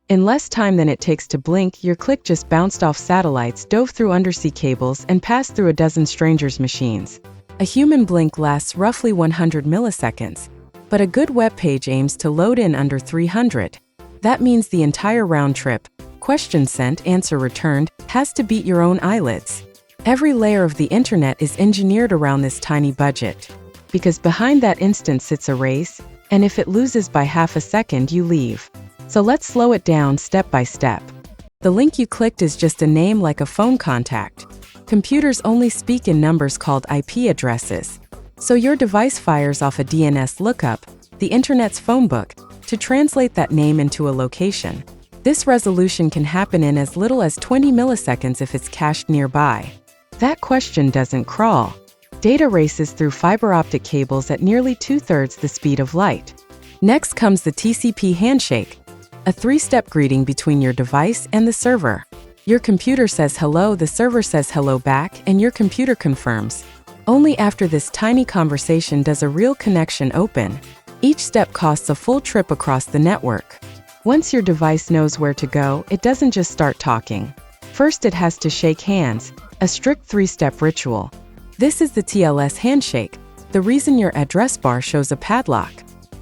In less time than it takes to blink, your click just bounced off satellites, dove through undersea cables, and passed through a dozen strangers' machines. A human blink lasts roughly 100 milliseconds, but a good web page aims to load in under 300. That means the entire round trip, question sent, answer returned, has to beat your own eyelids. Every layer of the internet is engineered around this tiny budget. Because behind that instant sits a race, and if it loses by half a second, you leave. So let's slow it down step by step. The link you clicked is just a name like a phone contact. Computers only speak in numbers called IP addresses. So your device fires off a DNS lookup, the internet's phone book, to translate that name into a location. This resolution can happen in as little as 20 milliseconds if it's cached nearby. That question doesn't crawl. Data races through fiber optic cables at nearly 2/3 the speed of light. Next comes the TCP handshake, a three-step greeting between your device and the server. Your computer says hello, the server says hello back, and your computer confirms. Only after this tiny conversation does a real connection open. Each step costs a full trip across the network. Once your device knows where to go, it doesn't just start talking. First, it has to shake hands, a strict three-step ritual. This is the TLS handshake, the reason your address bar shows a padlock.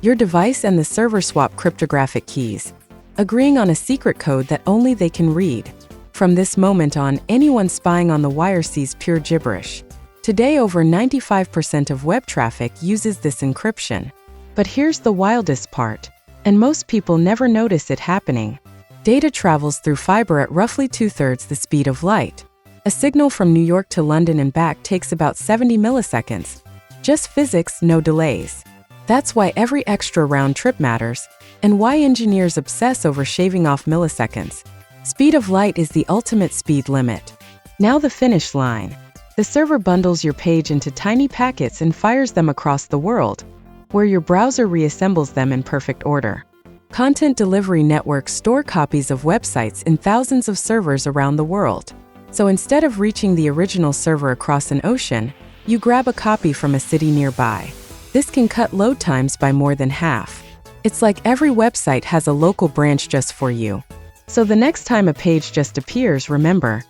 Your device and the server swap cryptographic keys, agreeing on a secret code that only they can read. From this moment on, anyone spying on the wire sees pure gibberish. Today, over 95% of web traffic uses this encryption. But here's the wildest part, and most people never notice it happening. Data travels through fiber at roughly 2/3 the speed of light. A signal from New York to London and back takes about 70 milliseconds. Just physics, no delays. That's why every extra round trip matters, and why engineers obsess over shaving off milliseconds. Speed of light is the ultimate speed limit. Now the finish line. The server bundles your page into tiny packets and fires them across the world, where your browser reassembles them in perfect order. Content delivery networks store copies of websites in thousands of servers around the world. So instead of reaching the original server across an ocean, you grab a copy from a city nearby. This can cut load times by more than half. It's like every website has a local branch just for you. So the next time a page just appears, remember,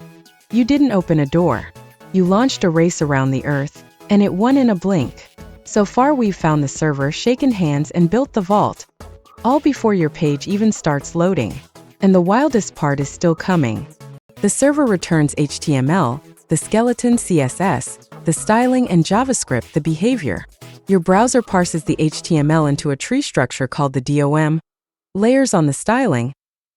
you didn't open a door. You launched a race around the earth, and it won in a blink. So far we've found the server, shaken hands, and built the vault, all before your page even starts loading. And the wildest part is still coming. The server returns HTML, the skeleton CSS, the styling, and JavaScript, the behavior. Your browser parses the HTML into a tree structure called the DOM, layers on the styling,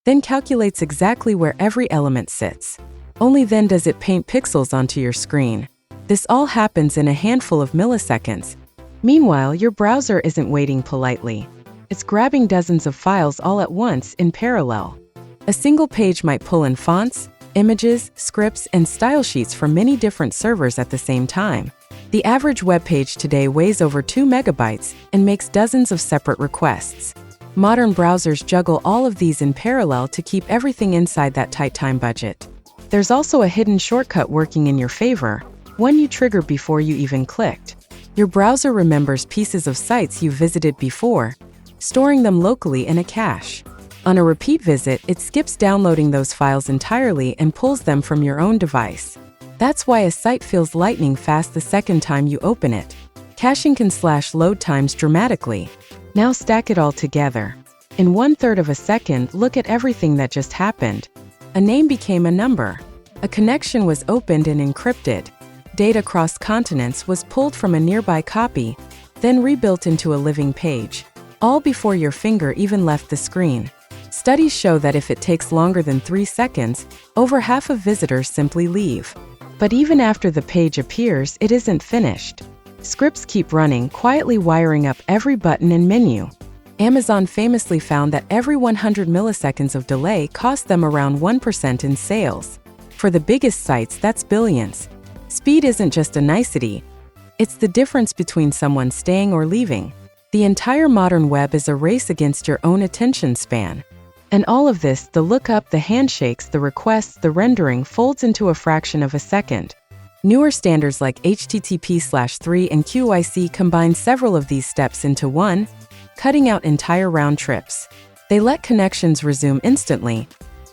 then calculates exactly where every element sits. Only then does it paint pixels onto your screen. This all happens in a handful of milliseconds. Meanwhile, your browser isn't waiting politely. It's grabbing dozens of files all at once in parallel. A single page might pull in fonts, images, scripts, and style sheets from many different servers at the same time. The average web page today weighs over 2 megabytes and makes dozens of separate requests. Modern browsers juggle all of these in parallel to keep everything inside that tight time budget. There's also a hidden shortcut working in your favor, one you trigger before you even clicked. Your browser remembers pieces of sites you visited before, storing them locally in a cache. On a repeat visit, it skips downloading those files entirely and pulls them from your own device. That's why a site feels lightning fast the second time you open it. Caching can slash load times dramatically. Now stack it all together. In 1/3 of a second, look at everything that just happened. A name became a number. A connection was opened and encrypted. Data across continents was pulled from a nearby copy, then rebuilt into a living page, all before your finger even left the screen. Studies show that if it takes longer than 3 seconds, over half of visitors simply leave. But even after the page appears, it isn't finished. Scripts keep running, quietly wiring up every button and menu. Amazon famously found that every 100 milliseconds of delay cost them around 1% in sales. For the biggest sites, that's billions. Speed isn't just a nicety. It's the difference between someone staying or leaving. The entire modern web is a race against your own attention span. And all of this, the lookup, the handshakes, the requests, the rendering, folds into a fraction of a second. Newer standards like HTTP/3 and QIC combine several of these steps into one, cutting out entire round trips. They let connections resume instantly,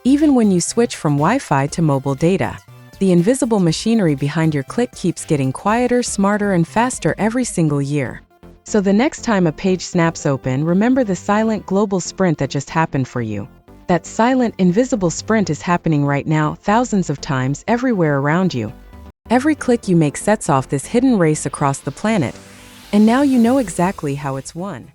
even when you switch from Wi-Fi to mobile data. The invisible machinery behind your click keeps getting quieter, smarter, and faster every single year. So the next time a page snaps open, remember the silent global sprint that just happened for you. That silent, invisible sprint is happening right now, thousands of times everywhere around you. Every click you make sets off this hidden race across the planet, and now you know exactly how it's won.